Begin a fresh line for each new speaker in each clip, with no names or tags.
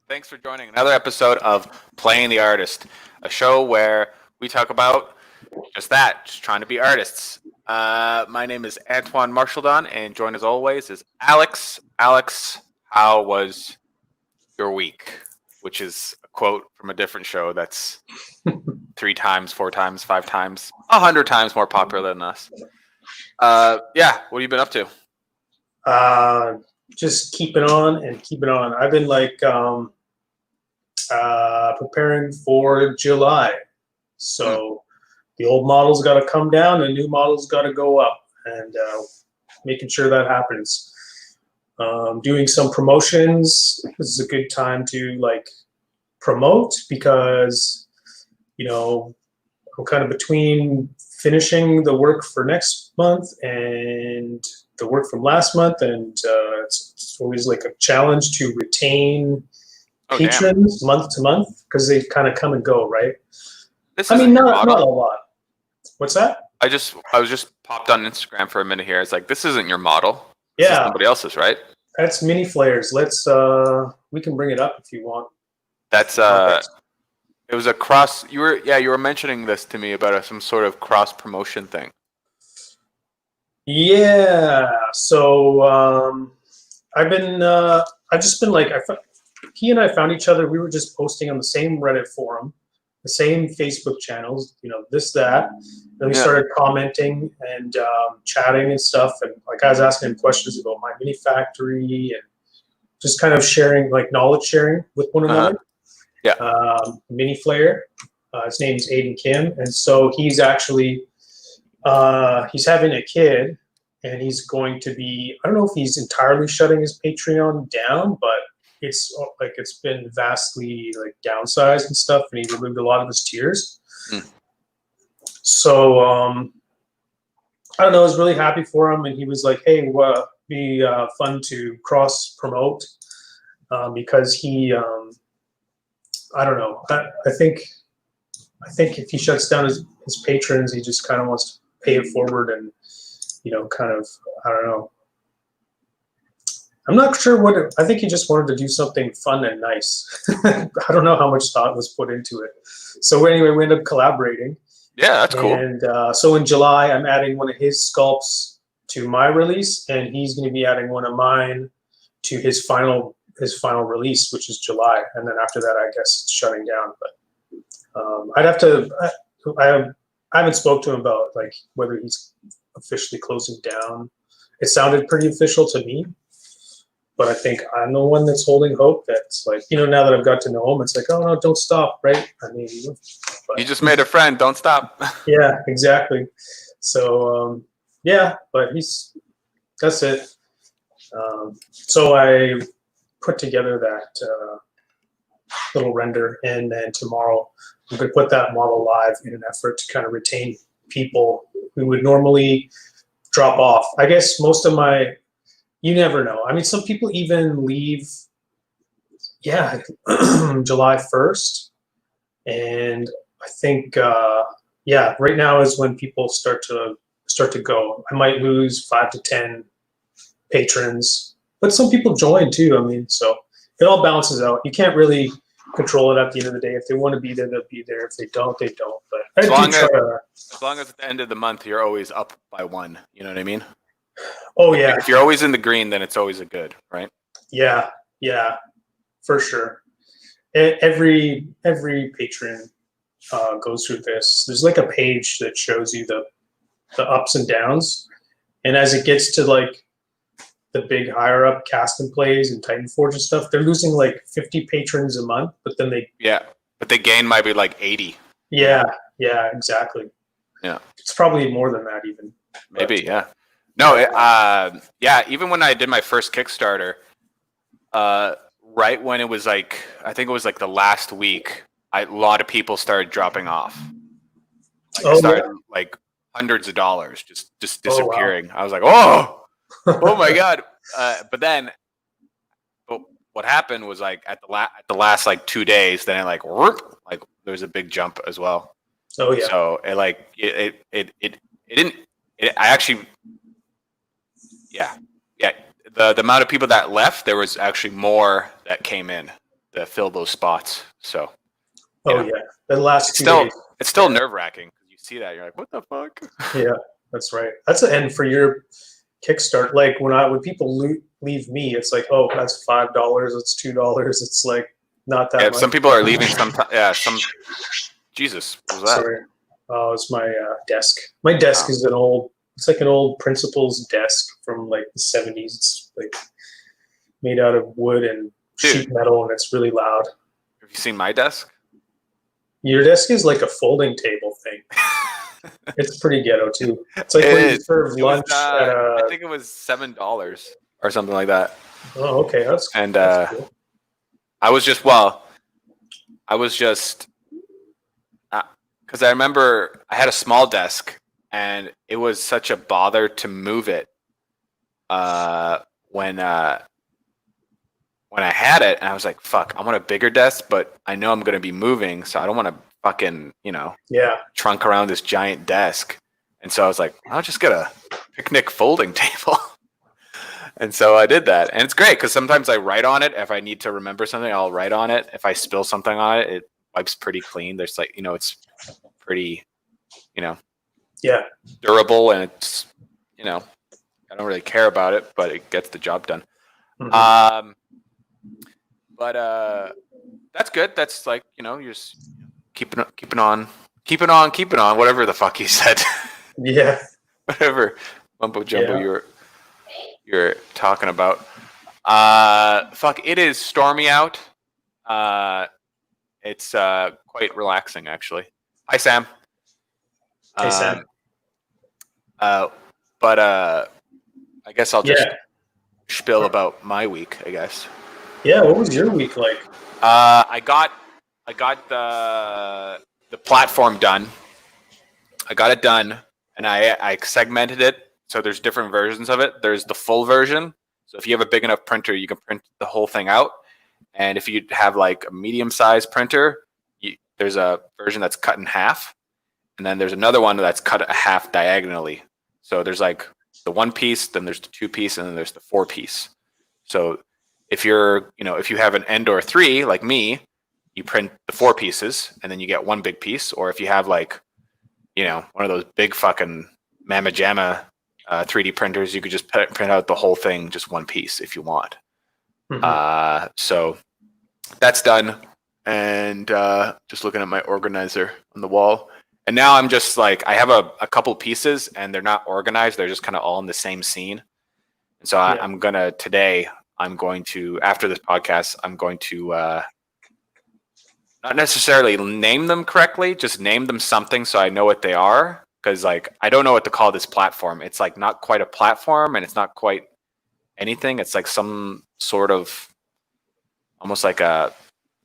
Thanks for joining another episode of Playing the Artist, a show where we talk about just that, just trying to be artists. My name is Antoine Marchildon, and joined as always is Alex. Alex, how was your week? Which is a quote from a different show that's 3 times, 4 times, 5 times, 100 times more popular than us. Yeah, what have you been up to?
Just keeping on and keeping on. I've been preparing for July. So the old model's got to come down, the new model's got to go up, and making sure that happens. Doing some promotions. This is a good time to promote because, I'm kind of between finishing the work for next month and the work from last month, and it's always like a challenge to retain patrons month to month because they kind of come and go, right? Not a lot. What's that?
I was just popped on Instagram for a minute here. It's like, this isn't your model. This is
Yeah,
somebody else's, right?
that's mini flares. We can bring it up if you want.
That's it was a cross. You were mentioning this to me about some sort of cross promotion thing.
Yeah. So he and I found each other. We were just posting on the same Reddit forum, the same Facebook channels, this, that. Then we started commenting and chatting and stuff. And I was asking him questions about my mini factory and just kind of sharing, knowledge sharing with one another. Mini Flair. His name's Aiden Kim. And so he's actually, he's having a kid, and he's going to be, I don't know if he's entirely shutting his Patreon down, but it's been vastly downsized and stuff, and he removed a lot of his tiers. So I don't know, I was really happy for him, and he was like, hey, be fun to cross promote because he I don't know, I think if he shuts down his patrons, he just kind of wants to pay it forward and I don't know. I'm not sure I think he just wanted to do something fun and nice. I don't know how much thought was put into it. So anyway, we ended up collaborating.
Yeah, that's cool.
And so in July, I'm adding one of his sculpts to my release, and he's going to be adding one of mine to his final release, which is July. And then after that, I guess it's shutting down. But I haven't spoke to him about whether he's officially closing down. It sounded pretty official to me, but I think I'm the one that's holding hope. That's now that I've got to know him, it's oh no, don't stop, right? I mean,
you just made a friend. Don't stop.
Yeah, exactly. So but that's it. So I put together that little render, and then tomorrow I'm going to put that model live in an effort to kind of retain people who would normally drop off. I guess most of you never know. I mean, some people even leave, July 1st. And I think, right now is when people start to go. I might lose 5 to 10 patrons, but some people join too. I mean, so it all balances out. You can't really control it at the end of the day. If they want to be there, they'll be there. If they don't, they don't. But
as long as at the end of the month you're always up by 1, you know what I mean?
Oh yeah.
If you're always in the green, then it's always a good, right?
Yeah, for sure. Every patron goes through this. There's a page that shows you the ups and downs, and as it gets to the big higher up cast and plays and Titan Forge and stuff, they're losing 50 patrons a month, but then
but they gain might be 80.
Yeah, exactly.
Yeah, it's
probably more than that even.
Maybe, yeah. No, even when I did my first Kickstarter, right when it was I think it was the last week, a lot of people started dropping off. Hundreds of dollars just disappearing. Oh, wow. I was like, oh my God. But then what happened was at the last 2 days, then there was a big jump as well.
Oh yeah.
So the amount of people that left, there was actually more that came in. to fill those spots. So
Oh yeah, the last 2 days.
it's still nerve wracking. You see that, you're like, what the fuck?
Yeah, that's right. That's the end for your Kickstart. Like when people leave me, it's like, oh, that's $5, it's $2. It's like not that much.
Some people are leaving. Jesus, what was that?
Sorry, it's my desk. My desk is it's like an old principal's desk from like the 70s. It's like made out of wood and sheet metal, and it's really loud.
Have you seen my desk?
Your desk is like a folding table thing. It's pretty ghetto too. It's like when you serve lunch
I think it was $7 or something like that.
Oh, okay. That's cool.
I was just because I remember I had a small desk and it was such a bother to move it when I had it, and I was like, fuck, I want a bigger desk, but I know I'm going to be moving, so I don't want to fucking, trunk around this giant desk. And so I was like, I'll just get a picnic folding table. And so I did that. And it's great because sometimes I write on it. If I need to remember something, I'll write on it. If I spill something on it, it wipes pretty clean. There's like, it's pretty, durable, and it's, I don't really care about it, but it gets the job done. Mm-hmm. But that's good. That's like, you're just keeping on, whatever the fuck you said.
Yeah.
Whatever mumbo jumbo you're talking about. Fuck, it is stormy out. It's quite relaxing, actually. Hi, Sam.
Hey, Sam.
But I guess I'll just spill about my week, I guess.
Yeah, what was your week like?
I got the platform done. I got it done, and I segmented it. So there's different versions of it. There's the full version. So if you have a big enough printer, you can print the whole thing out. And if you have like a medium-sized printer, there's a version that's cut in half. And then there's another one that's cut a half diagonally. So there's like the 1-piece, then there's the 2-piece, and then there's the 4-piece. So if if you have an Endor 3 like me, you print the 4 pieces and then you get one big piece. Or if you have like, one of those big fucking Mamma Jamma 3D printers, you could just print out the whole thing, just one piece if you want. Mm-hmm. So that's done. And just looking at my organizer on the wall. And now I'm just like, I have a couple pieces and they're not organized. They're just kind of all in the same scene. And so I'm going to, after this podcast, I'm going to not necessarily name them correctly, just name them something so I know what they are. Because like, I don't know what to call this platform. It's like not quite a platform and it's not quite anything. It's like some sort of almost like I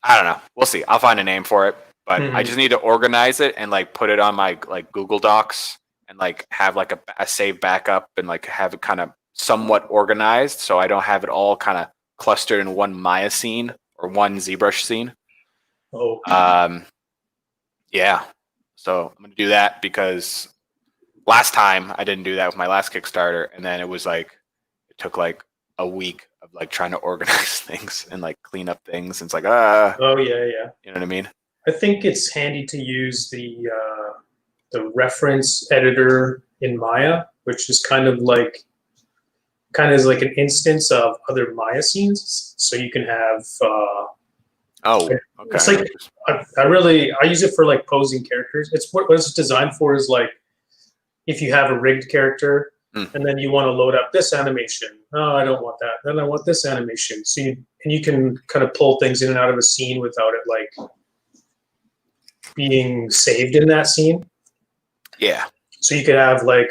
don't know. We'll see. I'll find a name for it. But I just need to organize it and like put it on my like Google Docs and like have like a save backup and like have it kind of somewhat organized so I don't have it all kind of clustered in one Maya scene or one Zbrush scene.
Oh.
Yeah. So I'm gonna do that because last time I didn't do that with my last Kickstarter, and then it took like a week of like trying to organize things and like clean up things. And it's like
Oh yeah.
You know what I mean?
I think it's handy to use the reference editor in Maya, which is kind of like an instance of other Maya scenes. So you can have.
Okay.
It's like I use it for like posing characters. It's what it's designed for is like if you have a rigged character and then you want to load up this animation. Oh, I don't want that. Then I want this animation. So you can kind of pull things in and out of a scene without it like being saved in that scene.
Yeah.
So you could have like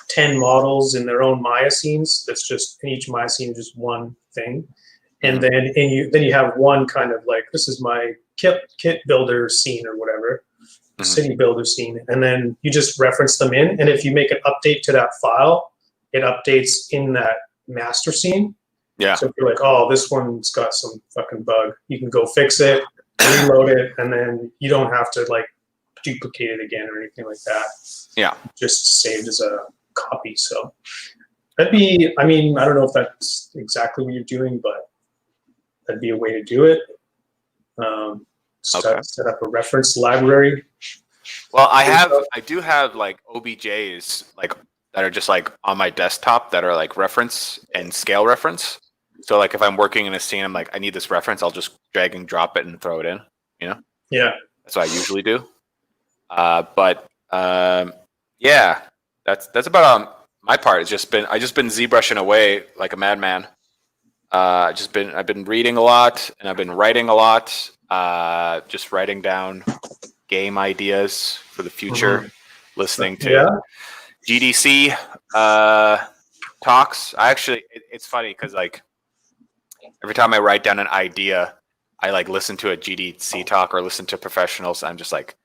10 models in their own Maya scenes. That's just in each Maya scene, just one thing. And then you have one kind of like, this is my kit builder scene or whatever, city builder scene. And then you just reference them in. And if you make an update to that file, it updates in that master scene.
Yeah.
So if you're like, oh, this one's got some fucking bug, you can go fix it, reload it, and then you don't have to like duplicate it again or anything like that.
Yeah.
Just saved as a copy. So I don't know if that's exactly what you're doing, but that'd be a way to do it. Set up a reference library.
Well, I do have like OBJs like that are just like on my desktop that are like reference and scale reference. So like if I'm working in a scene, I'm like, I need this reference, I'll just drag and drop it and throw it in. You know?
Yeah.
That's what I usually do. Yeah, that's about my part. I just been ZBrushing away like a madman. I've been reading a lot and I've been writing a lot. Just writing down game ideas for the future, listening to GDC talks. It's funny because like every time I write down an idea, I like listen to a GDC talk or listen to professionals. I'm just like,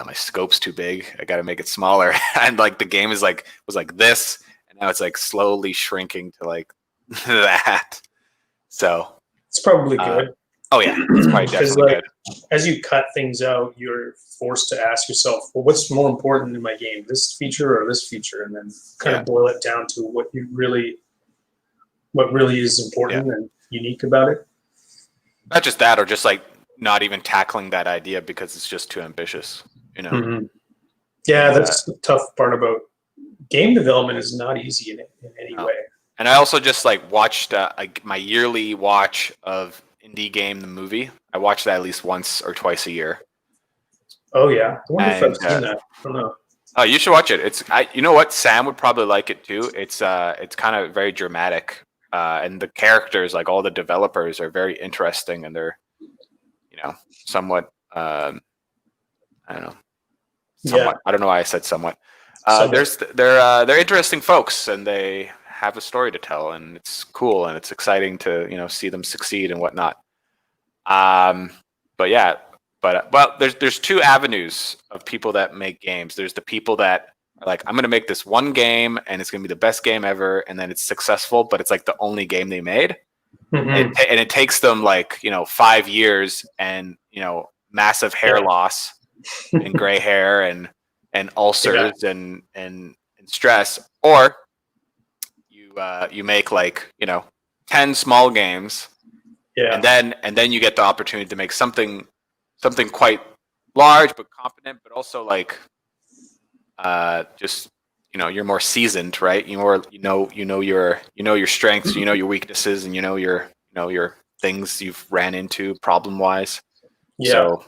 my scope's too big. I got to make it smaller. And like the game was like this, and now it's like slowly shrinking to like that. So
it's probably good.
Oh yeah, it's probably definitely good.
As you cut things out, you're forced to ask yourself, well, what's more important in my game, this feature or this feature, and then kind of boil it down to what really is important and unique about it.
Not just that, or just like not even tackling that idea because it's just too ambitious. You know.
Mm-hmm. Yeah, that's the tough part about game development. Is not easy in any way.
And I also just like watched my yearly watch of Indie Game the movie. I watch that at least once or twice a year.
Oh yeah, I wonder if I've seen that. I don't know.
Oh, you should watch it. You know what? Sam would probably like it too. It's kind of very dramatic, and the characters, like all the developers, are very interesting, and they're, somewhat. I don't know. Somewhat. I don't know why I said somewhat. They're interesting folks, and they have a story to tell, and it's cool, and it's exciting to see them succeed and whatnot. There's two avenues of people that make games. There's the people that are like, I'm going to make this one game, and it's going to be the best game ever, and then it's successful, but it's like the only game they made, and it takes them like 5 years and massive hair loss and gray hair and ulcers and stress, or you make like 10 small games, and then you get the opportunity to make something quite large but competent, but also like just you're more seasoned, right? You know your strengths, your weaknesses, and your things you've ran into problem wise. So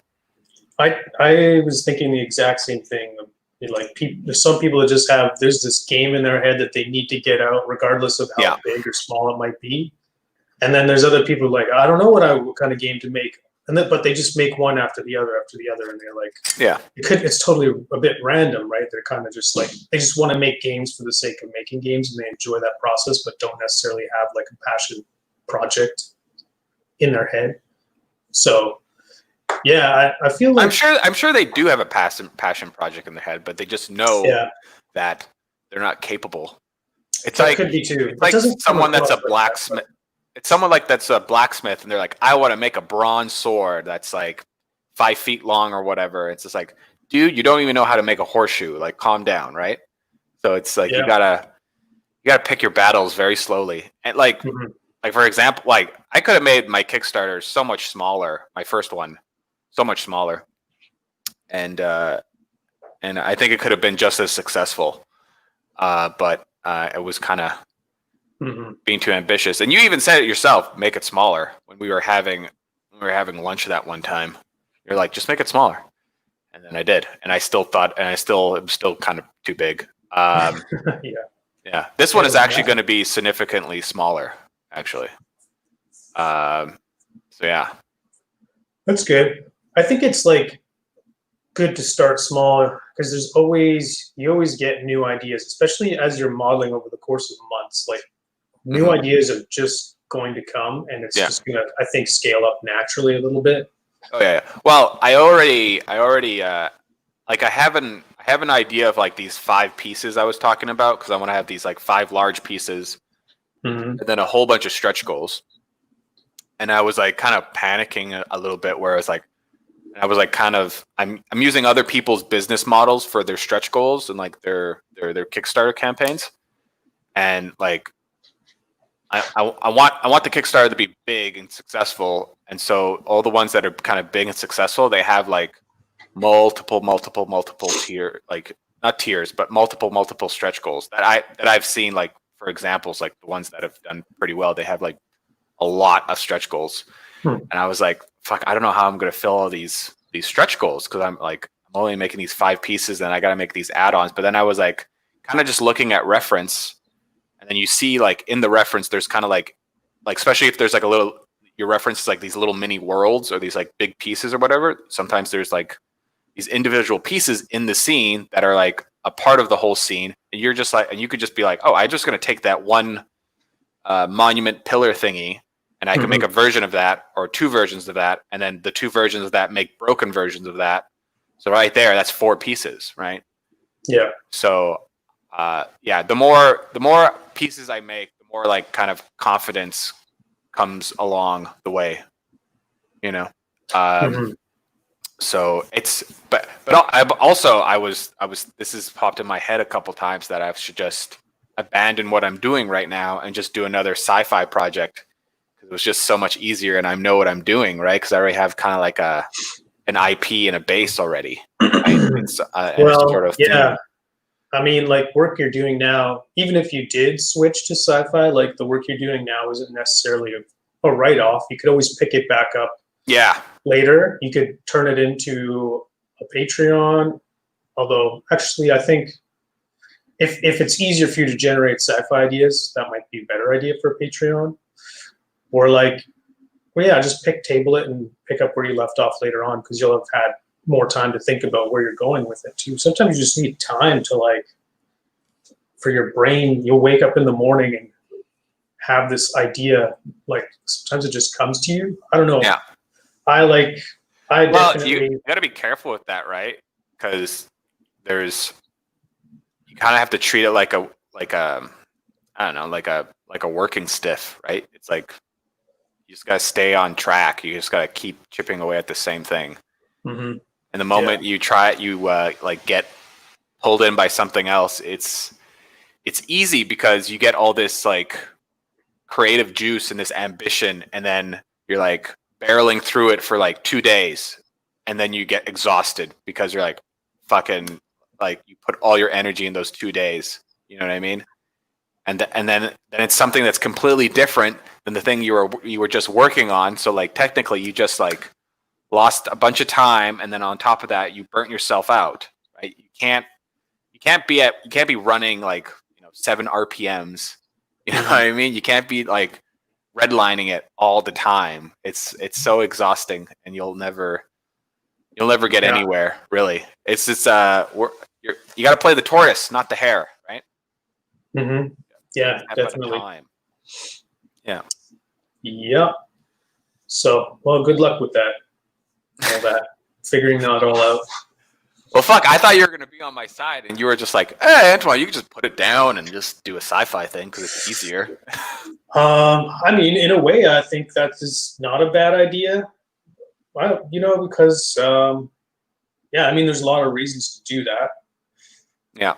I was thinking the exact same thing. Like there's some people that there's this game in their head that they need to get out regardless of how big or small it might be. And then there's other people like, I don't know what kind of game to make. But they just make one after the other, and they're like, it's totally a bit random, right? They're kind of just like, they just want to make games for the sake of making games, and they enjoy that process, but don't necessarily have like a passion project in their head. So I feel like
I'm sure they do have a passion project in their head, but they just know that they're not capable. It's
that
like
could be too.
It's like someone that's a blacksmith. It's someone like that's a blacksmith, and they're like, I want to make a bronze sword that's like 5 feet long or whatever. It's just like, dude, you don't even know how to make a horseshoe. Like, calm down, right? So it's like you gotta pick your battles very slowly. And like for example, like I could have made my Kickstarter so much smaller, my first one, so much smaller, and I think it could have been just as successful, but it was kind of being too ambitious. And you even said it yourself, make it smaller. When we were having lunch that one time, you're like, just make it smaller. And then I did, and it was still kind of too big. This one is actually going to be significantly smaller, actually.
That's good. I think it's like good to start small, because you always get new ideas, especially as you're modeling over the course of months. Like new ideas are just going to come, and it's just gonna, I think, scale up naturally a little bit.
Oh yeah. Well, I already like I have an idea of like these 5 pieces I was talking about, because I want to have these like 5 large pieces, and then a whole bunch of stretch goals. And I was like kind of panicking a little bit, where I was like kind of I'm using other people's business models for their stretch goals and like their Kickstarter campaigns, and like I want the Kickstarter to be big and successful, and so all the ones that are kind of big and successful, they have like multiple tier, like not tiers, but multiple stretch goals that I've seen. Like for examples, like the ones that have done pretty well, they have like a lot of stretch goals, and I was like, fuck, I don't know how I'm gonna fill all these stretch goals because I'm only making these 5 pieces, and I got to make these add-ons. But then I was like, kind of just looking at reference. And then you see like in the reference, there's kind of like especially if there's like a little, your reference is like these little mini worlds or these like big pieces or whatever. Sometimes there's like these individual pieces in the scene that are like a part of the whole scene. And you're just like, and you could just be like, oh, I'm just going to take that one monument pillar thingy and I can make a version of that or 2 versions of that. And then the 2 versions of that make broken versions of that. So right there, that's 4 pieces, right?
Yeah.
So the more pieces I make, the more like kind of confidence comes along the way, you know. So it's but I was this has popped in my head a couple times that I should just abandon what I'm doing right now and just do another sci-fi project because it was just so much easier and I know what I'm doing, right? Because I already have kind of like an IP and a base already. Right? It's,
well,
sort of
yeah.
theme.
I mean, like work you're doing now, even if you did switch to sci-fi, like the work you're doing now isn't necessarily a write-off. You could always pick it back up later. You could turn it into a Patreon. Although, actually, I think if it's easier for you to generate sci-fi ideas, that might be a better idea for a Patreon. Or like, well, yeah, just table it and pick up where you left off later on because you'll have had more time to think about where you're going with it too. Sometimes you just need time to like, for your brain, you'll wake up in the morning and have this idea. Like sometimes it just comes to you. I don't know.
Yeah.
You
got to be careful with that, right? Because you kind of have to treat it like a I don't know, like a working stiff, right? It's like you just got to stay on track. You just got to keep chipping away at the same thing. And the moment you try it, you like get pulled in by something else. It's easy because you get all this like creative juice and this ambition, and then you're like barreling through it for like 2 days, and then you get exhausted because you're like fucking like you put all your energy in those 2 days. You know what I mean? And then it's something that's completely different than the thing you were just working on. So like technically, you just like lost a bunch of time, and then on top of that, you burnt yourself out. Right? You can't be running like 7 RPMs. You know what I mean? You can't be like redlining it all the time. It's so exhausting, and you'll never get anywhere. Really, it's just you got to play the tortoise, not the hare, right?
Yeah, definitely.
Yeah.
Yeah. So, well, good luck with that. All that figuring that all out.
Well, fuck! I thought you were going to be on my side, and you were just like, "Hey, Antoine, you can just put it down and just do a sci-fi thing because it's easier."
I mean, in a way, I think that is not a bad idea. Well, because I mean, there's a lot of reasons to do that.
Yeah.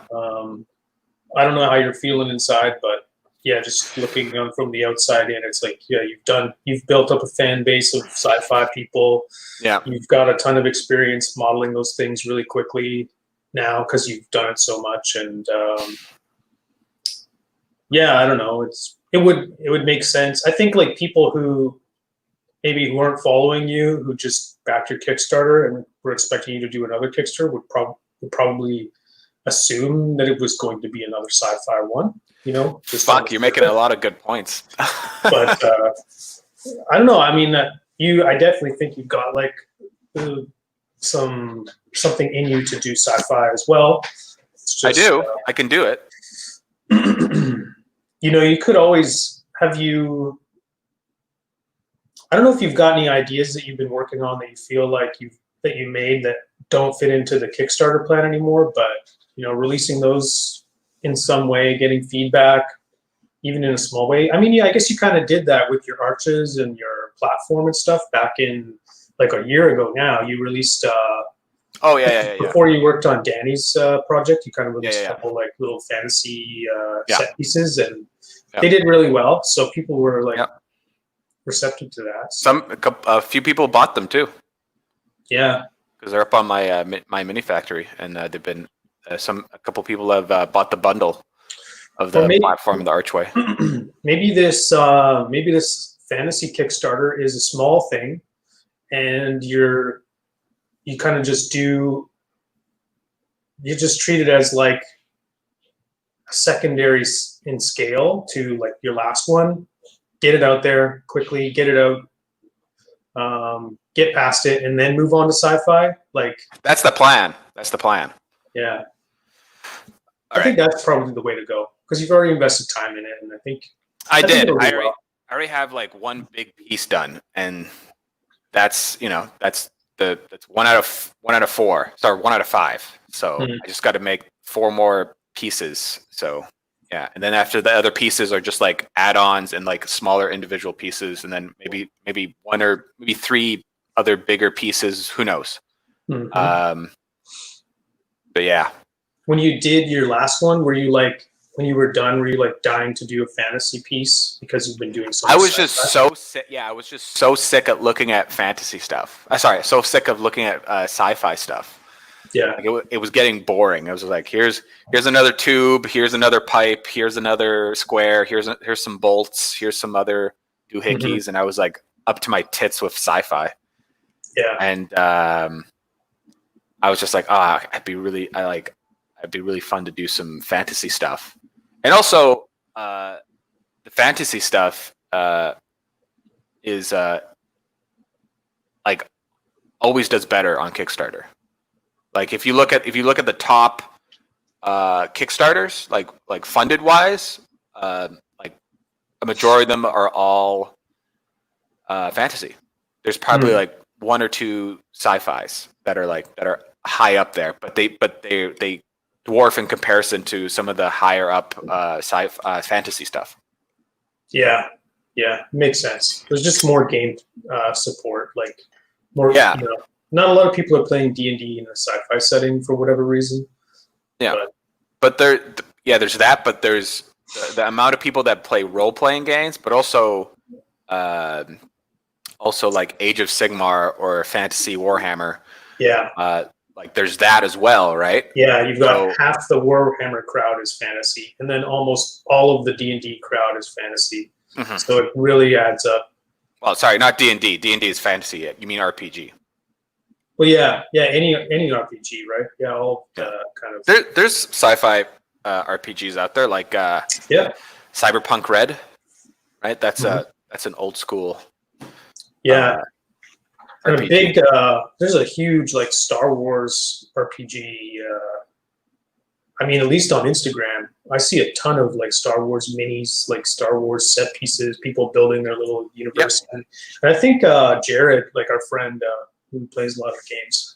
I don't know how you're feeling inside, but yeah, just looking from the outside in, it's like, yeah, you've built up a fan base of sci-fi people.
Yeah.
You've got a ton of experience modeling those things really quickly now because you've done it so much. And I don't know. It would make sense. I think like people who aren't following you, who just backed your Kickstarter and were expecting you to do another Kickstarter would probably assume that it was going to be another sci-fi one, just
fuck, you're making a lot of good points.
But I don't know. I mean, I definitely think you've got like something in you to do sci-fi as well. It's just,
I do. I can do it.
You could always have you. I don't know if you've got any ideas that you've been working on that you feel like that you made that don't fit into the Kickstarter plan anymore, but releasing those in some way, getting feedback, even in a small way. I mean, yeah, I guess you kind of did that with your arches and your platform and stuff back in like a year ago now. You released before you worked on Danny's project, you kind of released a couple like little fantasy set pieces, and They did really well, so people were like
Yep.
receptive to that.
A few people bought them too
Yeah.
because they're up on my my mini factory, and they've been a couple people have bought the bundle of the platform and the archway.
maybe this fantasy Kickstarter is a small thing, and you kind of just treat it as like a secondary in scale to like your last one. Get it out there quickly, get it out, get past it, and then move on to sci-fi. Like
that's the plan.
Yeah. I think that's probably the way to go because you've already invested time in it, and I think
I already have like one big piece done, and that's that's 1 out of 4. Sorry, 1 out of 5. So I just got to make 4 more pieces. So yeah, and then after the other pieces are just like add-ons and like smaller individual pieces, and then maybe 1 or maybe 3 other bigger pieces. Who knows? But yeah.
When you did your last one, were you like, when you were done, were you like dying to do a fantasy piece because you've been doing so much?
I was just so sick. Yeah, I was just so sick at looking at fantasy stuff. So sick of looking at sci-fi stuff.
Yeah,
like it was getting boring. I was like, here's another tube, here's another pipe, here's another square, here's some bolts, here's some other doohickeys, and I was like up to my tits with sci-fi.
Yeah,
and I was just like, it'd be really fun to do some fantasy stuff. And also, the fantasy stuff is like always does better on Kickstarter. Like if you look at the top Kickstarters, like funded wise, like a majority of them are all fantasy. There's probably like 1 or 2 sci-fis that are high up there, but they dwarf in comparison to some of the higher up fantasy stuff.
Yeah, makes sense. There's just more game support, like more.
Yeah,
not a lot of people are playing D&D in a sci-fi setting for whatever reason.
Yeah, but there's that. But there's the amount of people that play role-playing games, but also like Age of Sigmar or Fantasy Warhammer.
Yeah.
Like there's that as well, right?
Yeah, you've got half the Warhammer crowd is fantasy, and then almost all of the D&D crowd is fantasy. So it really adds up.
Well, sorry, not D&D. D&D is fantasy. You mean RPG?
Well, yeah, any RPG, right? Yeah, all kind of.
There's sci-fi RPGs out there, like Cyberpunk Red, right? That's an old school.
Yeah. And a big, there's a huge like Star Wars RPG. I mean, at least on Instagram, I see a ton of like Star Wars minis, like Star Wars set pieces, people building their little universe. Yep. And I think Jared, like our friend who plays a lot of games,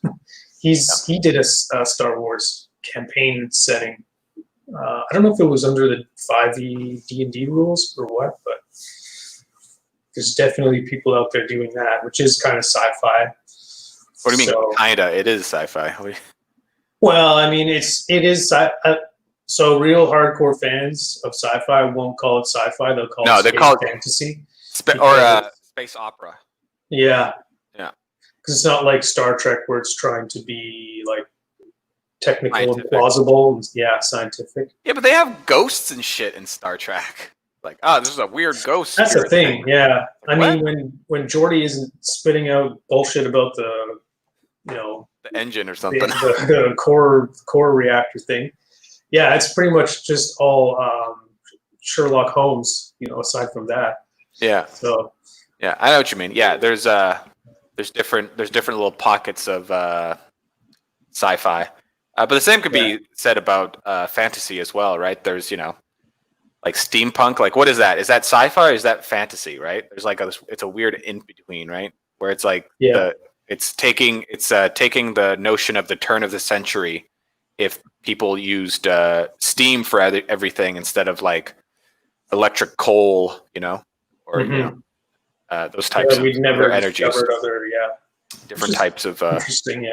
he did a Star Wars campaign setting. I don't know if it was under the 5e D&D rules or what, but there's definitely people out there doing that, which is kind of sci-fi.
What do you mean? Kinda, it is sci-fi.
Well, I mean, it is. So real hardcore fans of sci-fi won't call it sci-fi; they'll call it fantasy
or space opera.
Yeah,
because
it's not like Star Trek where it's trying to be like technical and plausible. And, scientific.
Yeah, but they have ghosts and shit in Star Trek. Like, this is a weird ghost.
That's the thing. Yeah, like, I mean, when Geordi isn't spitting out bullshit about the
engine or something,
the core reactor thing. Yeah, it's pretty much just all Sherlock Holmes. Aside from that.
Yeah.
So.
Yeah, I know what you mean. Yeah, there's different little pockets of sci-fi, but the same could be said about fantasy as well, right? There's like steampunk. Like, what is that? Is that sci-fi or is that fantasy? Right? There's like it's a weird in between, right? Where it's like it's taking the notion of the turn of the century, if people used steam for everything instead of like electric coal, or those types of energies. Different types of
interesting,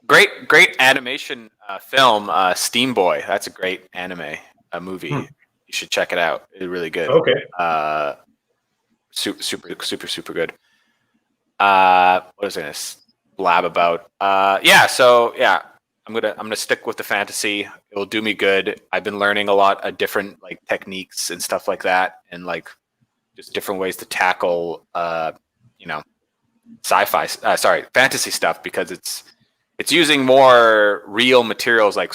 great animation film, Steam Boy. That's a great anime movie. You should check it out. It's really good.
Okay.
Super good. What was I gonna blab about? I'm gonna stick with the fantasy. It will do me good. I've been learning a lot of different like techniques and stuff like that, and like just different ways to tackle fantasy stuff, because it's using more real materials like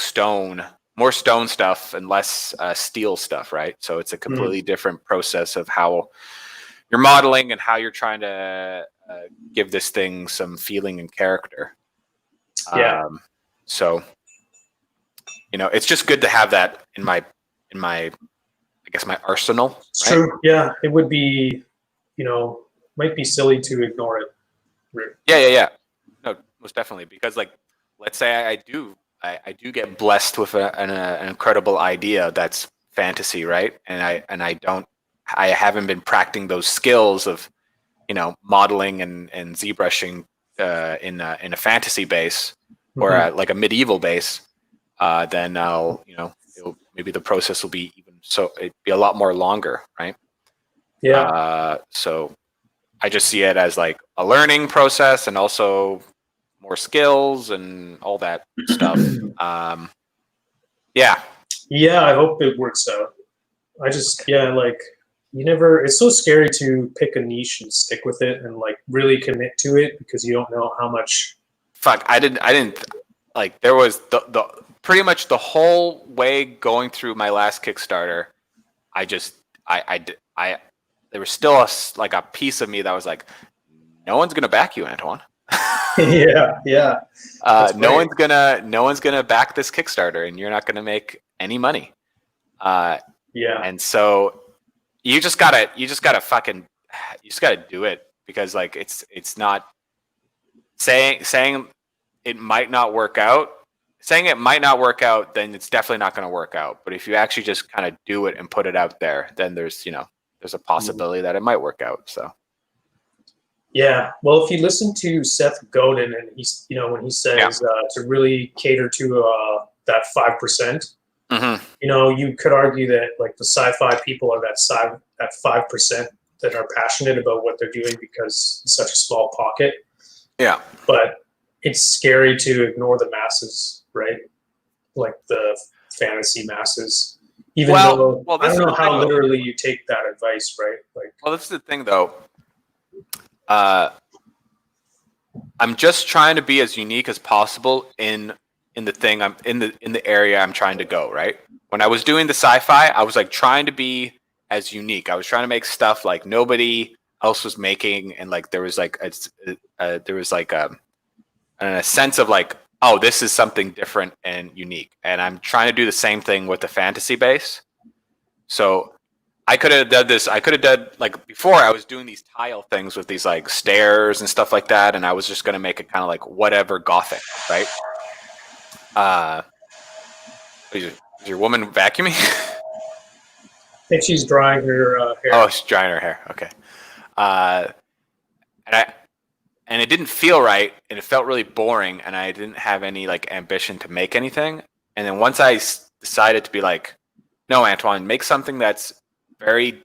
more stone stuff and less steel stuff, right? So it's a completely different process of how you're modeling and how you're trying to give this thing some feeling and character.
Yeah.
So, it's just good to have that in my, I guess, my arsenal.
It's
right?
true. Yeah, it would be, might be silly to ignore it.
Yeah. No, most definitely, because like, let's say I do get blessed with an incredible idea that's fantasy, right? And I haven't been practicing those skills of, modeling and ZBrushing in a fantasy base or like a medieval base. Then maybe the process will be it'd be a lot more longer, right?
Yeah.
So I just see it as like a learning process and also more skills and all that stuff. Yeah.
Yeah, I hope it works out. It's so scary to pick a niche and stick with it and like really commit to it, because you don't know how much.
Fuck, I didn't like, there was the pretty much the whole way going through my last Kickstarter. There was still a piece of me that was like, no one's going to back you, Antoine.
Yeah.
No one's gonna back this Kickstarter, and you're not gonna make any money.
Yeah.
And so you just gotta do it, because like it's not saying it might not work out. Saying it might not work out, then it's definitely not going to work out. But if you actually just kind of do it and put it out there, then there's a possibility that it might work out. So.
Yeah, well, if you listen to Seth Godin, and he's, when he says to really cater to that 5%, you could argue that like the sci-fi people are that 5% that are passionate about what they're doing, because it's such a small pocket.
Yeah,
but it's scary to ignore the masses, right? Like the fantasy masses. Even though I don't know how literally you take that advice, right? Like,
well, this is the thing, though. I'm just trying to be as unique as possible in the thing I'm in the area I'm trying to go, right? When I was doing the sci-fi, I was like trying to be as unique. I was trying to make stuff like nobody else was making, and like there was like a sense of like, oh, this is something different and unique. And I'm trying to do the same thing with the fantasy base. So I could have done this. I could have done, like, before I was doing these tile things with these like stairs and stuff like that, and I was just gonna make it kind of like whatever gothic, right? Is your woman vacuuming?
I think she's drying her hair.
Oh, she's drying her hair. Okay. And it didn't feel right, and it felt really boring, and I didn't have any like ambition to make anything. And then once I decided to be like, no, Antoine, make something that's very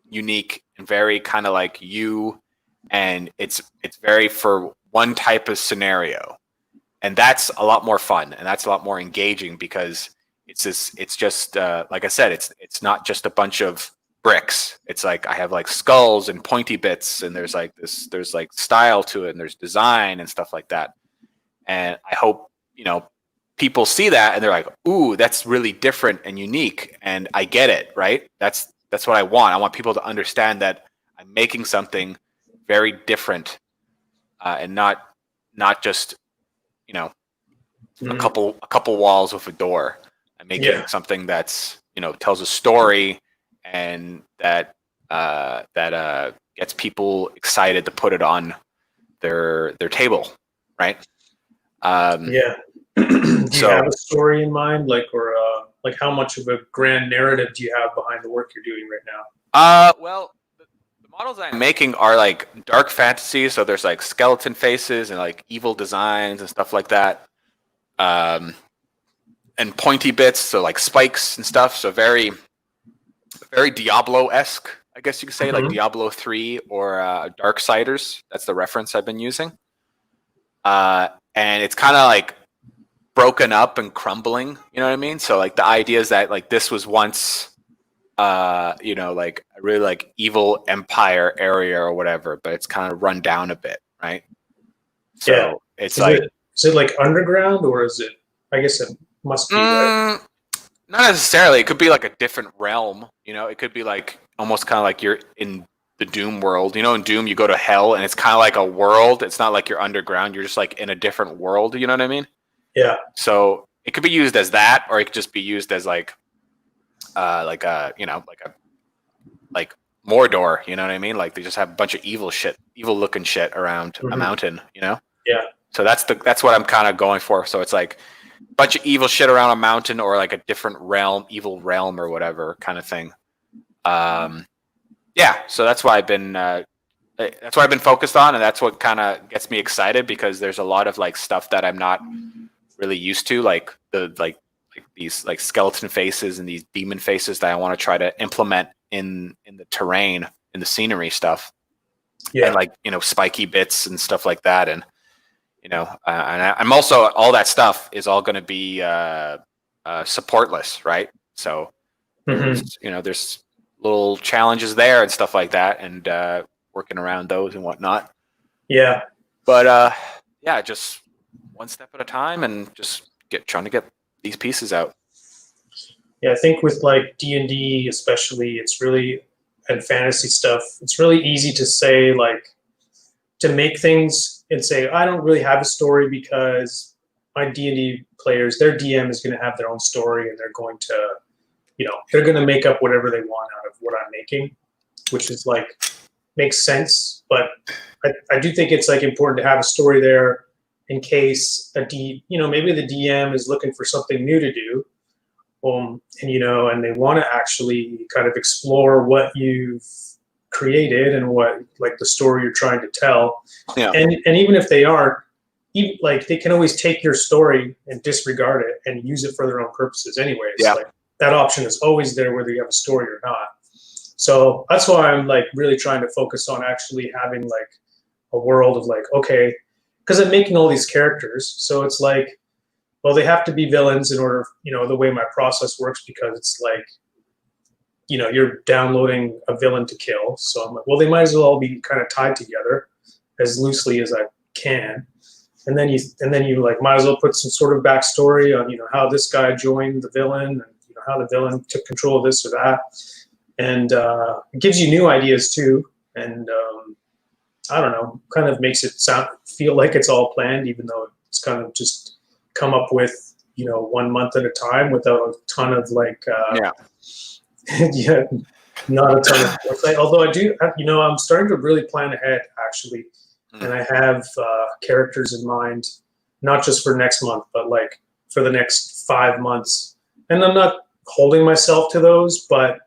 unique and very kind of like you, and it's very for one type of scenario, and that's a lot more fun, and that's a lot more engaging, because it's just like I said, it's not just a bunch of bricks. It's like I have like skulls and pointy bits, and there's like style to it, and there's design and stuff like that. And I hope people see that and they're like, ooh, that's really different and unique, and I get it, right? That's what I want. I want people to understand that I'm making something very different, and not just a couple walls with a door. I'm making something that's tells a story, and that gets people excited to put it on their table, right?
Do you have a story in mind, like, or like how much of a grand narrative do you have behind the work you're doing right now?
Well, the models I'm making are like dark fantasy, so there's like skeleton faces and like evil designs and stuff like that, and pointy bits, so like spikes and stuff. So very very Diablo-esque, I guess you could say, like
Mhm.
Diablo 3 or Darksiders. That's the reference I've been using. And it's kind of like broken up and crumbling, you know what I mean? So like the idea is that like this was once like a really like evil empire area or whatever, but it's kind of run down a bit, right? So
Yeah.
it's
Is
like
it like underground, or is it? I guess it must be, right?
mm, not necessarily. It could be like a different realm, it could be like almost kind of like you're in the Doom world. In Doom you go to hell and it's kind of like a world. It's not like you're underground. You're just like in a different world, you know what I mean?
Yeah.
So it could be used as that, or it could just be used as like like Mordor, you know what I mean? Like they just have a bunch of evil looking shit around a
Mhm.
mountain,
Yeah.
So that's what I'm kind of going for. So it's like a bunch of evil shit around a mountain, or like a different realm, evil realm or whatever kind of thing. Yeah, so that's why I've been focused on, and that's what kind of gets me excited, because there's a lot of like stuff that I'm not really used to, like these like skeleton faces and these demon faces that I want to try to implement in the terrain, in the scenery stuff,
Yeah.
and like spiky bits and stuff like that, and I'm also, all that stuff is all going to be supportless, right? So
Mhm.
there's little challenges there and stuff like that, and working around those and whatnot.
Yeah.
But yeah, just one step at a time, and just trying to get these pieces out.
Yeah. I think with like D&D, especially, it's really, and fantasy stuff, it's really easy to say, like, to make things and say, I don't really have a story because my D&D players, their DM is going to have their own story, and they're going to, they're going to make up whatever they want out of what I'm making, which is like, makes sense. But I do think it's like important to have a story there in case maybe the DM is looking for something new to do. And they want to actually kind of explore what you've created and what, like, the story you're trying to tell.
Yeah.
And even if they aren't, like, they can always take your story and disregard it and use it for their own purposes anyways.
Yeah.
Like, that option is always there whether you have a story or not. So that's why I'm like really trying to focus on actually having like a world of like, okay, because I'm making all these characters, so it's like, well, they have to be villains in order, the way my process works, because it's like, you're downloading a villain to kill. So I'm like, well, they might as well all be kind of tied together as loosely as I can. And then you like might as well put some sort of backstory on, how this guy joined the villain, and how the villain took control of this or that. And it gives you new ideas too. And I don't know, kind of makes it feel like it's all planned, even though it's kind of just come up with, 1 month at a time without a ton of like, yeah, not a ton of foresight. Although I do, I'm starting to really plan ahead actually. And I have characters in mind, not just for next month, but like for the next 5 months. And I'm not holding myself to those, but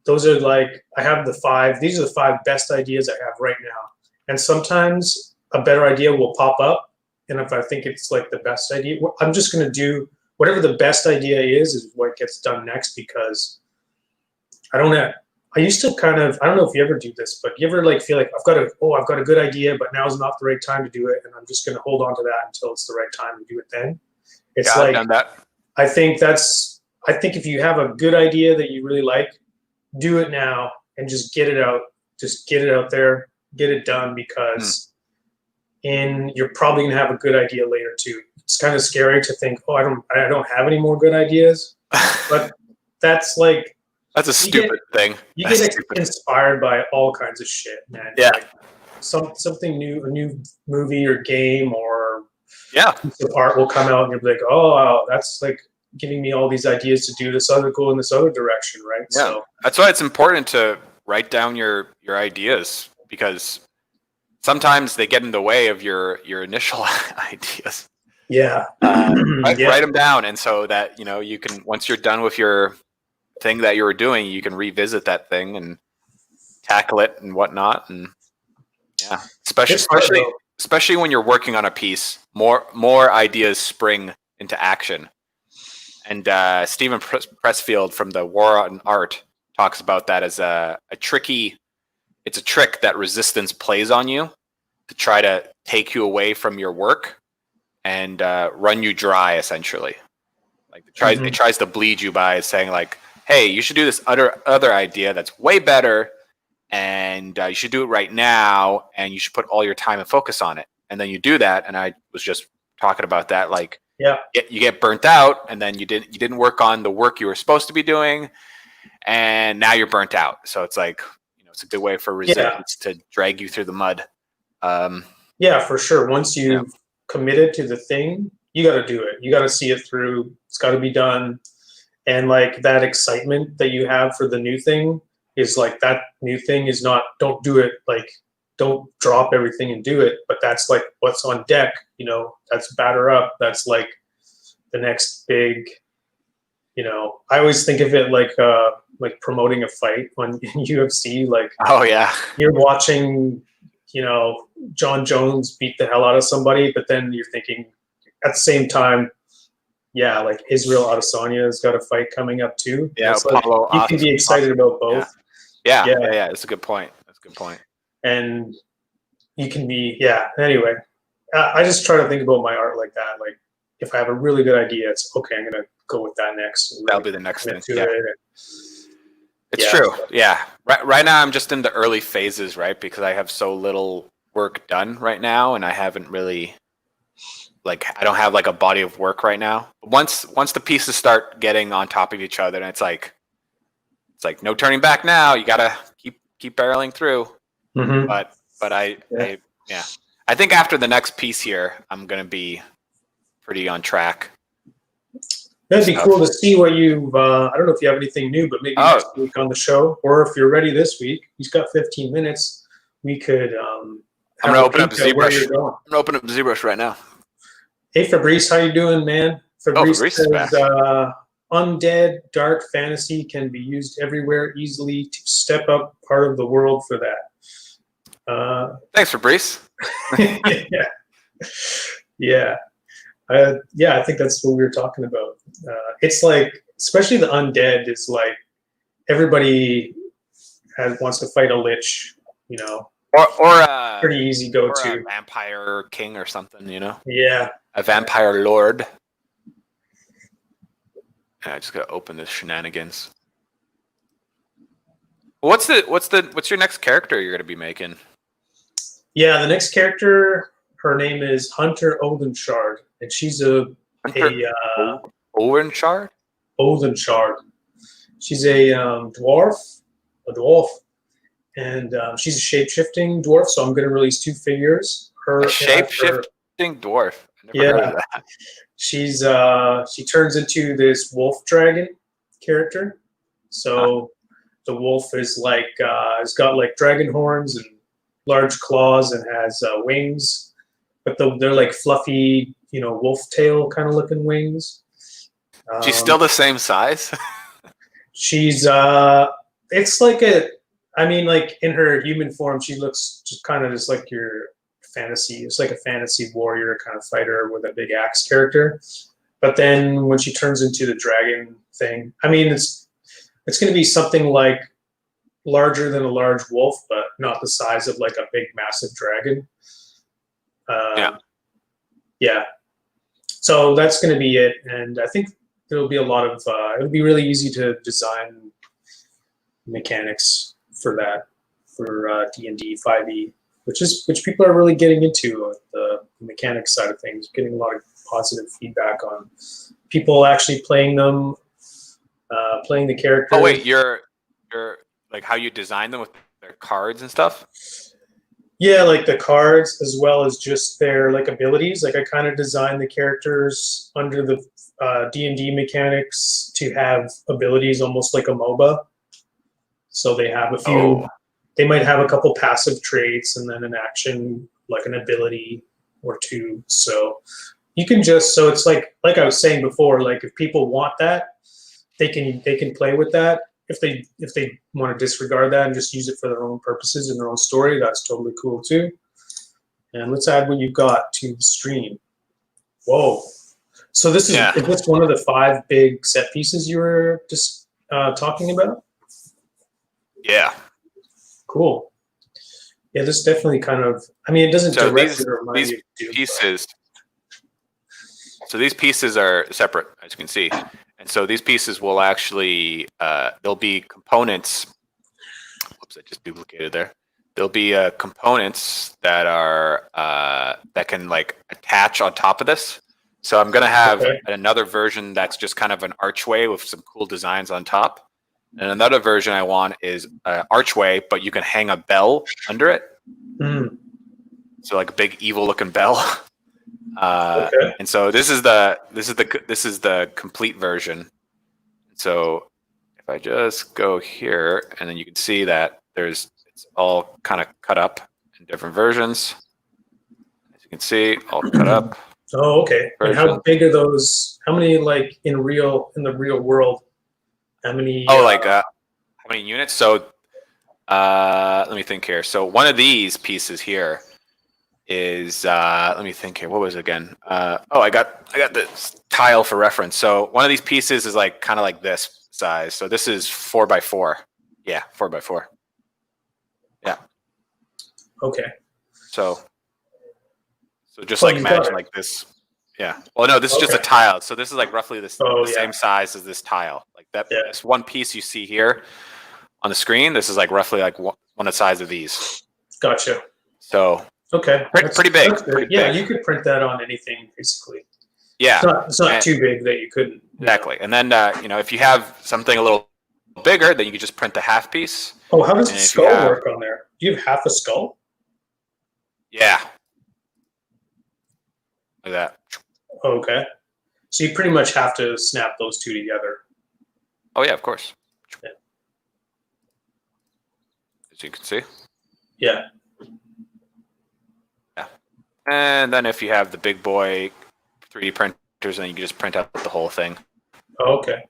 those are like, these are the 5 best ideas I have right now. And sometimes a better idea will pop up. And if I think it's like the best idea, I'm just going to do whatever the best idea is what gets done next, because I used to kind of, I don't know if you ever do this, but you ever like feel like I've got a good idea, but now's not the right time to do it, and I'm just going to hold on to that until it's the right time to do it then. It's
I've
like,
done that.
I think if you have a good idea that you really like, do it now and just get it out. Just get it out there, get it done, because you're probably going to have a good idea later too. It's kind of scary to think, I don't have any more good ideas, but that's like,
that's a stupid thing.
You get inspired by all kinds of shit, man.
Yeah.
Like something new, a new movie or game or piece of art will come out, and you'll be like, oh, wow, that's like giving me all these ideas to do this other cool in this other direction, right?
Yeah.
So
that's why it's important to write down your ideas, because sometimes they get in the way of your initial ideas.
Yeah.
Write them down, and so that you can, once you're done with your thing that you were doing, you can revisit that thing and tackle it and whatnot. And yeah, especially when you're working on a piece, more ideas spring into action. And Stephen Pressfield from the War on Art talks about that as a tricky. It's a trick that resistance plays on you to try to take you away from your work and run you dry, essentially. Like it tries to bleed you by saying like, "Hey, you should do this other idea that's way better, and you should do it right now, and you should put all your time and focus on it." And then you do that, and I was just talking about that. Like, you get burnt out, and then you didn't work on the work you were supposed to be doing, and now you're burnt out. So it's like, it's a good way for resistance to drag you through the mud.
Yeah, for sure. Once you've committed to the thing, you got to do it. You got to see it through. It's got to be done. And like that excitement that you have for the new thing is like, that new thing is not, don't do it. Like, don't drop everything and do it. But that's like what's on deck, that's batter up. That's like the next big, I always think of it like promoting a fight on UFC. Like,
oh yeah,
you're watching, John Jones beat the hell out of somebody, but then you're thinking at the same time, like Israel Adesanya's got a fight coming up too.
Yeah,
like, you can be excited about both.
Yeah. That's a good point.
And you can be, anyway, I just try to think about my art like that. Like, if I have a really good idea, it's okay, I'm going to go with that next. Really
That'll be the next thing. Yeah. It's
true.
Yeah. Right now I'm just in the early phases, right? Because I have so little work done right now, and I haven't really, I don't have like a body of work right now. Once the pieces start getting on top of each other, and it's like no turning back now. You gotta keep barreling through.
Mm-hmm.
But I think after the next piece here, I'm gonna be pretty on track.
That'd be cool to see what you've. I don't know if you have anything new, but maybe next week on the show, or if you're ready this week. He's got 15 minutes. We could.
I'm gonna open up Zbrush. I'm gonna open up Zbrush right now.
Hey Fabrice, how you doing, man? Fabrice
Fabrice
says, undead dark fantasy can be used everywhere easily to step up part of the world for that.
Thanks, Fabrice.
Yeah. I think that's what we were talking about. It's like, especially the undead, is like everybody wants to fight a lich,
or
pretty easy go to
a vampire king or something,
Yeah,
a vampire lord. I just gotta open this shenanigans. What's your next character you're gonna be making?
Yeah, the next character, her name is Hunter Odenshard, and she's Odenshard. Odenshard. She's a dwarf, and she's a shape-shifting dwarf. So I'm going to release 2 figures.
A shape-shifting dwarf. I never heard of that.
She turns into this wolf dragon character. So the wolf is like it's got like dragon horns and large claws and has wings, but they're like fluffy, wolf tail kind of looking wings.
She's still the same size.
She's it's like like in her human form, she looks just kind of just like your fantasy. It's like a fantasy warrior kind of fighter with a big axe character. But then when she turns into the dragon thing, it's going to be something like larger than a large wolf, but not the size of like a big massive dragon. Yeah. So that's going to be it, and I think there'll be a lot of. It'll be really easy to design mechanics for that for D&D 5e, which people are really getting into the mechanics side of things. Getting a lot of positive feedback on people actually playing them, playing the characters.
Oh wait, you're like how you design them with their cards and stuff?
Yeah, like the cards as well as just their like abilities. Like I kind of designed the characters under the D&D mechanics to have abilities almost like a MOBA. So they have a few. They might have a couple passive traits and then an action, like an ability or 2. So you can so it's like I was saying before, like if people want that, they can play with that. If they want to disregard that and just use it for their own purposes and their own story, that's totally cool too. And let's add what you've got to the stream. Whoa. So this is this one of the 5 big set pieces you were just talking about?
Yeah.
Cool. Yeah, this definitely kind of. I mean, it doesn't
So
directly remind
these
me of Doom.
pieces. So these pieces are separate, as you can see, and so these pieces will actually there'll be components. Whoops, I just duplicated there. There'll be components that are that can like attach on top of this. So I'm gonna have another version that's just kind of an archway with some cool designs on top, and another version I want is an archway, but you can hang a bell under it.
Mm.
So like a big evil looking bell. And so this is the complete version. So if I just go here, and then you can see that it's all kind of cut up in different versions. As you can see, all cut up.
Oh, okay. And how
version.
big are those? How many, like in the real world? How many?
How many units? So let me think here. So one of these pieces here is let me think here. What was it again? I got the tile for reference. So one of these pieces is like kind of like this size. So this is 4x4. Yeah, 4x4. Yeah.
Okay.
So just like imagine like this. Yeah. Well, no, this is just a tile. So this is like roughly the same size as this tile. Like that. Yeah. This one piece you see here on the screen. This is like roughly like one the size of these.
Gotcha.
So.
Okay.
Pretty big. Pretty
yeah,
big.
You could print that on anything, basically.
Yeah.
It's not too big that you couldn't.
Exactly. And then, if you have something a little bigger, then you could just print the half piece.
Oh, how does the skull work on there? Do you have half a skull?
Yeah. Like that.
Okay. So you pretty much have to snap those two together.
Oh, yeah, of course.
Yeah.
As you can see.
Yeah.
Yeah. And then if you have the big boy 3D printers, then you can just print out the whole thing.
Okay.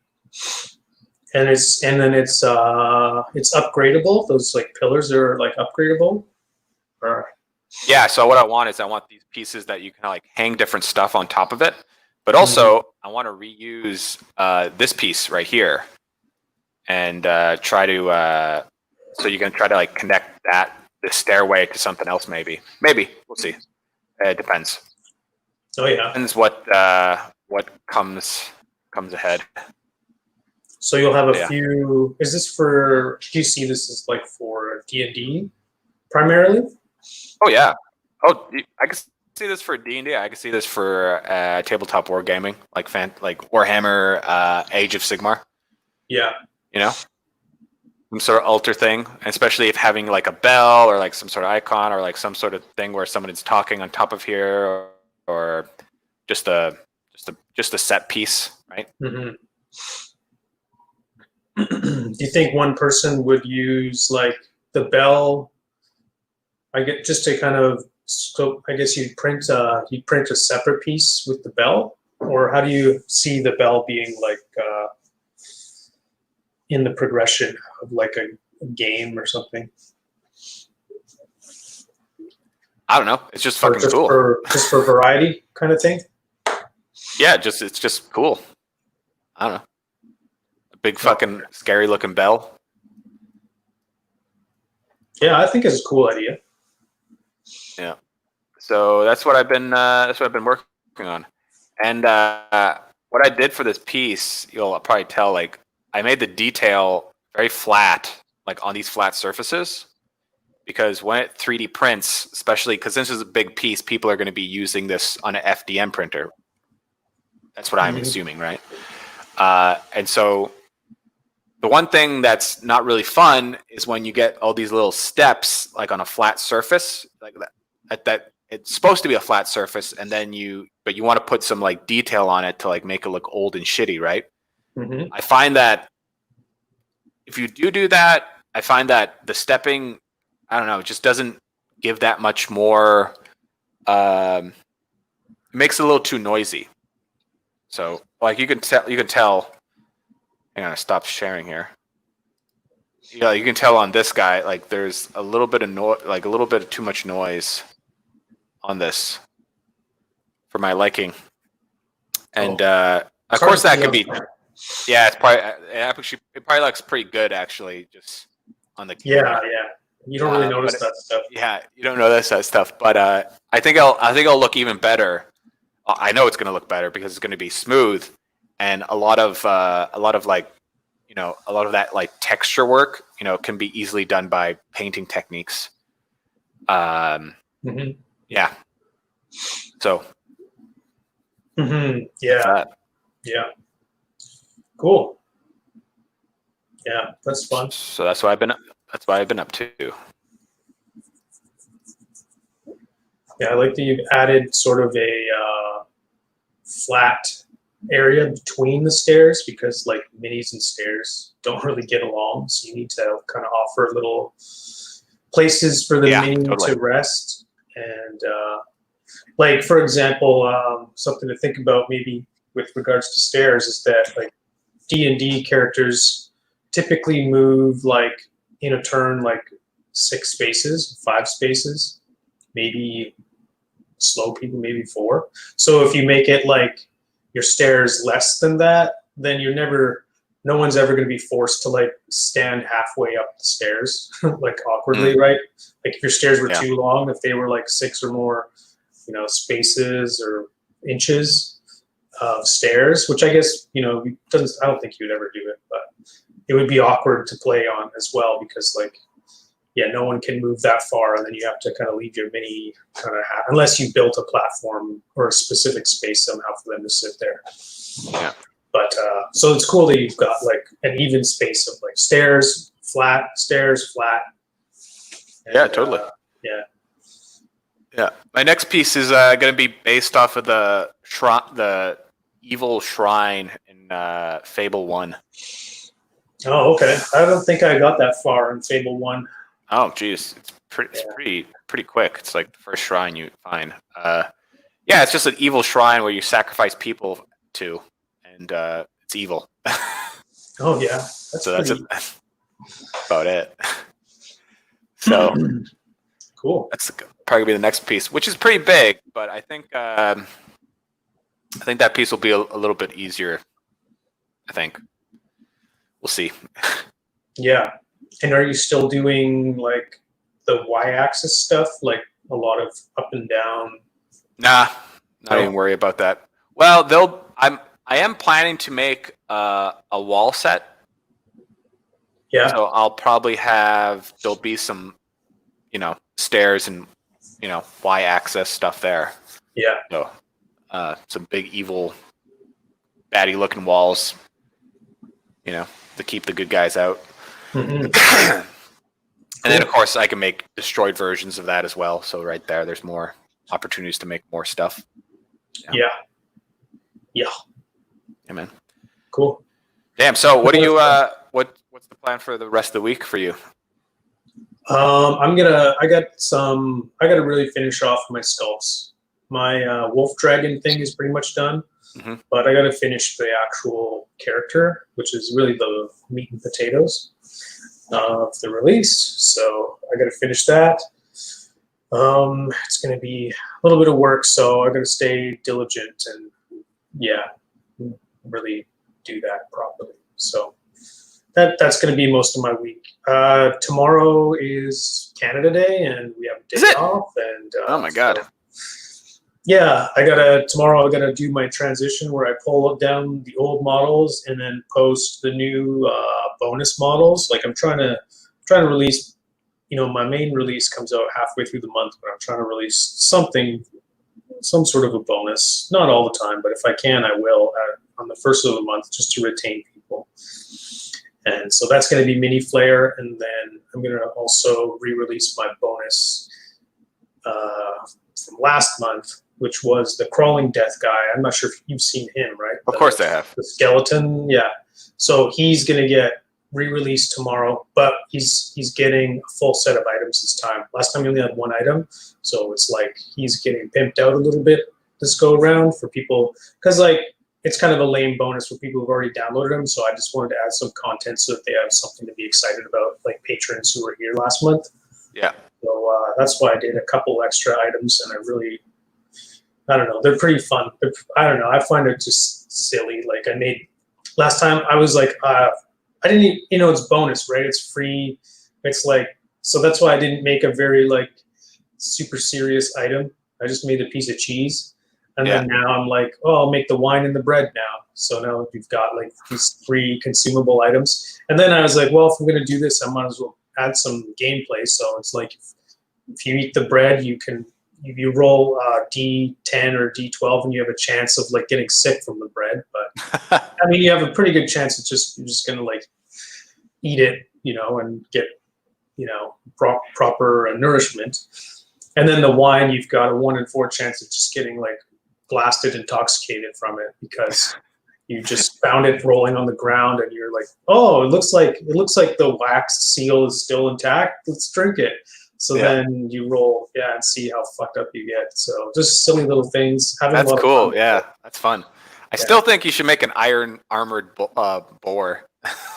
And then it's upgradable. Those like pillars are like upgradable. Or...
Yeah. So what I want these pieces that you can like hang different stuff on top of it, but also I want to reuse this piece right here, and try to so you can try to like connect this stairway to something else. Maybe we'll see. It depends.
Oh yeah.
Depends what comes ahead.
So you'll have a few. Is this for? Do you see this as like for D&D primarily?
Oh yeah. Oh, I can see this for D&D. I can see this for tabletop wargaming, like Warhammer, Age of Sigmar.
Yeah.
Some sort of altar thing, especially if having like a bell or like some sort of icon or like some sort of thing where someone is talking on top of here, or just a set piece, right?
Mm-hmm. Do you think one person would use like the bell? I get just to kind of scope. I guess you'd print a separate piece with the bell, or how do you see the bell being like in the progression of like a game or something?
I don't know. It's just fucking cool.
Just for variety kind of thing.
Yeah, it's just cool. I don't know. A big fucking scary looking bell.
Yeah, I think it's a cool idea.
Yeah. So that's what I've been working on. And what I did for this piece, you'll probably tell, like I made the detail very flat, like on these flat surfaces, because when it 3D prints, especially because this is a big piece, people are going to be using this on an FDM printer. That's what I'm assuming, right? And so the one thing that's not really fun is when you get all these little steps, like on a flat surface, like that it's supposed to be a flat surface, and then you want to put some like detail on it to like make it look old and shitty, right? Mm-hmm. I find that if you do that, I find that the stepping, I don't know, it just doesn't give that much more. It makes it a little too noisy. So like you can tell. Hang on, I stopped sharing here. Yeah, you can tell on this guy, like there's a little bit of like a little bit of too much noise on this for my liking. And of course that could be, yeah, it's probably, it probably looks pretty good actually, just on the
Yeah,
camera.
yeah. You don't really notice
but
that stuff.
Yeah, you don't notice that stuff, but I think it'll look even better. I know it's going to look better because it's going to be smooth, and a lot of like, a lot of that like texture work, can be easily done by painting techniques.
Mm-hmm.
Yeah. So.
Mm-hmm. Yeah.
That.
Yeah. Cool. Yeah, that's fun.
So that's what I've been up to.
Yeah, I like that you've added sort of a flat area between the stairs, because like minis and stairs don't really get along. So you need to kind of offer little places for the mini
totally.
to rest. And like, for example, something to think about maybe with regards to stairs is that like D&D characters typically move like in a turn like 6 spaces, 5 spaces, maybe slow people maybe 4. So if you make it like your stairs less than that, then no one's ever going to be forced to like stand halfway up the stairs like awkwardly, right? Like if your stairs were too long, if they were like 6 or more, spaces or inches of stairs, which I guess, I don't think you'd ever do it, but it would be awkward to play on as well, because like, no one can move that far, and then you have to kind of leave your mini kind of unless you built a platform or a specific space somehow for them to sit there.
Yeah.
But so it's cool that you've got like an even space of like stairs, flat, stairs, flat. And,
yeah, totally.
Yeah.
Yeah. My next piece is going to be based off of the evil shrine in Fable 1.
Oh, okay. I don't think I got that far in Fable 1.
Oh, geez, it's pretty quick. It's like the first shrine you find. It's just an evil shrine where you sacrifice people to, and it's evil.
Oh yeah,
that's about it. So
cool.
That's probably gonna be the next piece, which is pretty big, but I think that piece will be a little bit easier. I think we'll see.
Yeah. And are you still doing like the y-axis stuff, like a lot of up and down?
Nah, not even worry about that. Well, I am planning to make a wall set.
Yeah.
So I'll probably there'll be some, stairs and, y-axis stuff there.
Yeah.
So some big evil, baddie looking walls, to keep the good guys out.
Mm-hmm.
And then, of course, I can make destroyed versions of that as well. So right there's more opportunities to make more stuff.
Yeah. Yeah,
man.
Cool.
Damn. So what do you? What's the plan for the rest of the week for you?
I got to really finish off my sculpts. My wolf dragon thing is pretty much done. Mm-hmm. But I got to finish the actual character, which is really the meat and potatoes of the release. So I got to finish that. It's going to be a little bit of work, so I got to stay diligent and really do that properly. So that's going to be most of my week. Tomorrow is Canada Day, and we have a day off. And
oh my god.
Yeah, tomorrow I gotta do my transition where I pull down the old models and then post the new bonus models. Like I'm trying to release, my main release comes out halfway through the month, but I'm trying to release some sort of a bonus. Not all the time, but if I can, I will on the first of the month, just to retain people. And so that's going to be Mini Flare, and then I'm going to also re-release my bonus from last month, which was the Crawling Death guy. I'm not sure if you've seen him, right?
Of course I have.
The skeleton, yeah. So he's going to get re-released tomorrow, but he's getting a full set of items this time. Last time he only had 1 item, so it's like he's getting pimped out a little bit this go around for people, because like it's kind of a lame bonus for people who've already downloaded them. So I just wanted to add some content so that they have something to be excited about, like patrons who were here last month. Yeah. So that's why I did a couple extra items, and I don't know, they're pretty fun. I don't know, I find it just silly. Like last time I was like, I didn't even, it's bonus, right? It's free. It's like, so that's why I didn't make a very like super serious item. I just made a piece of cheese. And then now I'm like, oh, I'll make the wine and the bread now. So now you've got like these 3 consumable items. And then I was like, well, if I'm going to do this, I might as well add some gameplay. So it's like if you eat the bread, you can, if you roll D10 or D12 and you have a chance of like getting sick from the bread. But I mean, you have a pretty good chance you're just going to like eat it, and get, proper nourishment. And then the wine, you've got a 1 in 4 chance of just getting like blasted, intoxicated from it because you just found it rolling on the ground and you're like, oh, it looks like the waxed seal is still intact. Let's drink it. So then you roll, and see how fucked up you get. So just silly little things.
That's cool. Yeah, that's fun. I still think you should make an iron armored boar.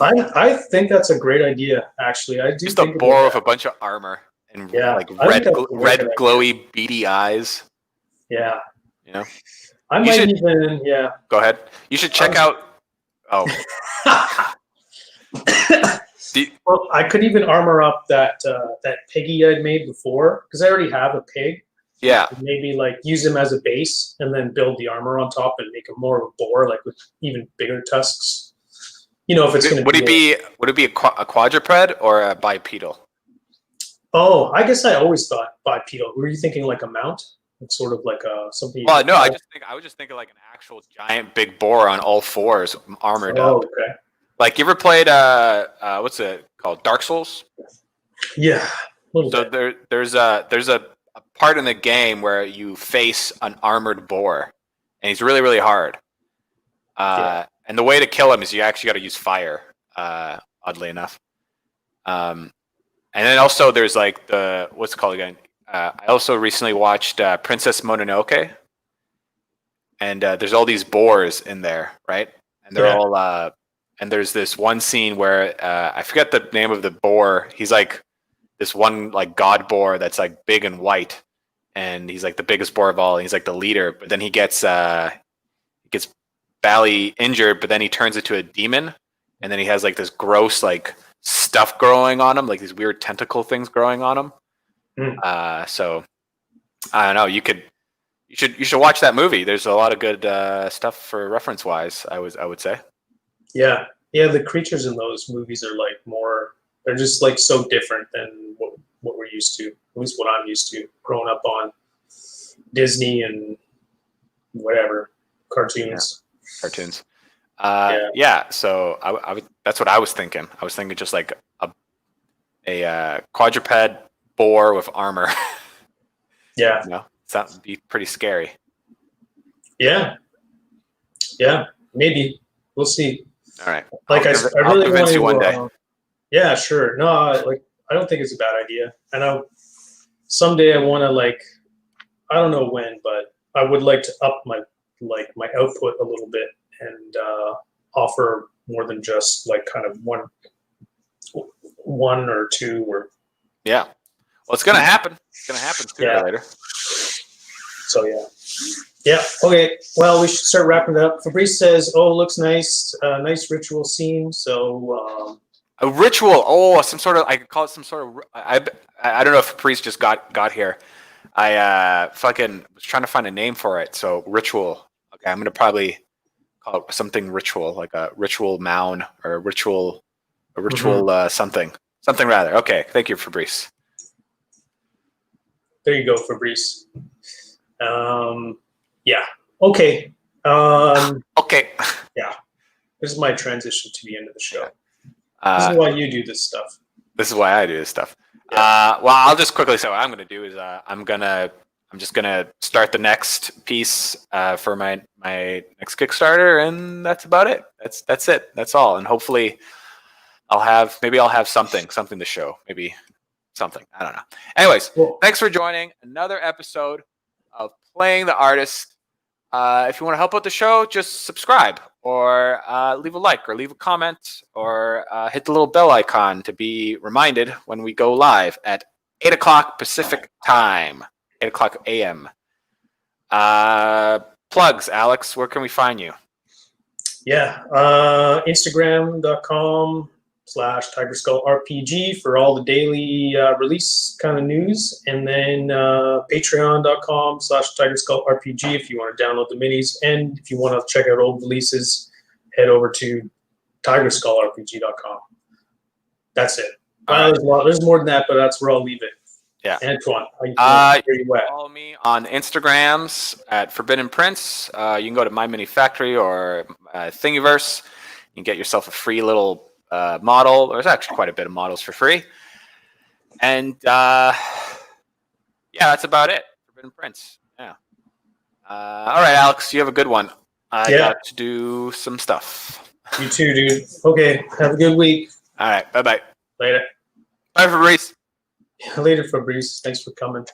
I think that's a great idea. Actually, I do.
Just a boar with a bunch of armor and like red glowy beady eyes.
Yeah.
I
might even. Yeah.
Go ahead. You should check out. Oh.
Well, I could even armor up that piggy I'd made before because I already have a pig.
Yeah.
Maybe like use him as a base and then build the armor on top and make him more of a boar, like with even bigger tusks. If it's going to
would it be a quadruped or a bipedal?
Oh, I guess I always thought bipedal. Were you thinking like a mount? It's sort of like something.
Well, no, I was just thinking like an actual giant big boar on all 4s, armored up.
Okay.
Like you ever played what's it called? Dark Souls?
Yeah.
So there's a part in the game where you face an armored boar, and he's really, really hard. And the way to kill him is you actually got to use fire. Oddly enough. And then also there's like what's it called again? I also recently watched Princess Mononoke, and there's all these boars in there, right? And they're all and there's this one scene where I forget the name of the boar. He's like this one like god boar that's like big and white, and he's like the biggest boar of all. And he's like the leader, but then he gets badly injured, but then he turns into a demon, and then he has like this gross like stuff growing on him, like these weird tentacle things growing on him. So I don't know. You should watch that movie. There's a lot of good stuff for reference wise. I would say. Yeah.
The creatures in those movies are like more. They're just like so different than what we're used to. At least what I'm used to, growing up on Disney and whatever cartoons.
Cartoons. So I that's what I was thinking. I was thinking just like a quadruped boar with armor. That would be pretty scary. Yeah, maybe we'll see.
All right. Like I really want to. One day. Yeah, sure. No, I don't think it's a bad idea. I know someday I want to I don't know when, but I would like to up my output a little bit and offer more than just kind of one or 2 or.
Yeah. Well, it's gonna happen. It's gonna happen sooner or later.
So yeah. Okay. Well, we should start wrapping it up. Fabrice says, "Oh, looks nice. Nice ritual scene." So.
A ritual. Oh, some sort of. I could call it some sort of. I don't know if Fabrice just got here. I fucking was trying to find a name for it. So ritual. Okay, I'm gonna probably call it something ritual, like a ritual mound or a ritual something rather. Okay, thank you, Fabrice.
There you go, Fabrice. Yeah. Okay.
Okay.
Yeah. This is my transition to the end of the show. This is why you do this stuff.
This is why I do this stuff. Yeah. Well, I'll just quickly say what I'm going to do is I'm just gonna start the next piece for my next Kickstarter, and that's about it. That's it. That's all. And hopefully, I'll have something to show. Maybe something. I don't know. Anyways, thanks for joining another episode of Playing the Artist. If you want to help out the show, just subscribe or leave a like or leave a comment or hit the little bell icon to be reminded when we go live at 8 o'clock Pacific time, 8 o'clock a.m. Plugs, Alex, where can we find you?
Yeah, Instagram.com Tiger Skull RPG for all the daily release kind of news. And then patreon.com/Tiger Skull RPG if you want to download the minis. And if you want to check out old releases, head over to tigerskullrpg.com. That's it. There's more than that, but that's where I'll leave it.
Yeah.
Antoine,
you follow me on Instagrams at Forbidden Prince. You can go to My Mini Factory or Thingiverse. You can get yourself a free little model. There's actually quite a bit of models for free. And that's about it. Forbidden Prince. Yeah. All right, Alex, you have a good one. I got to do some stuff.
You too, dude. Okay, have a good week.
All right, bye-bye.
Later.
Bye, Fabrice.
Later, Fabrice. Thanks for coming.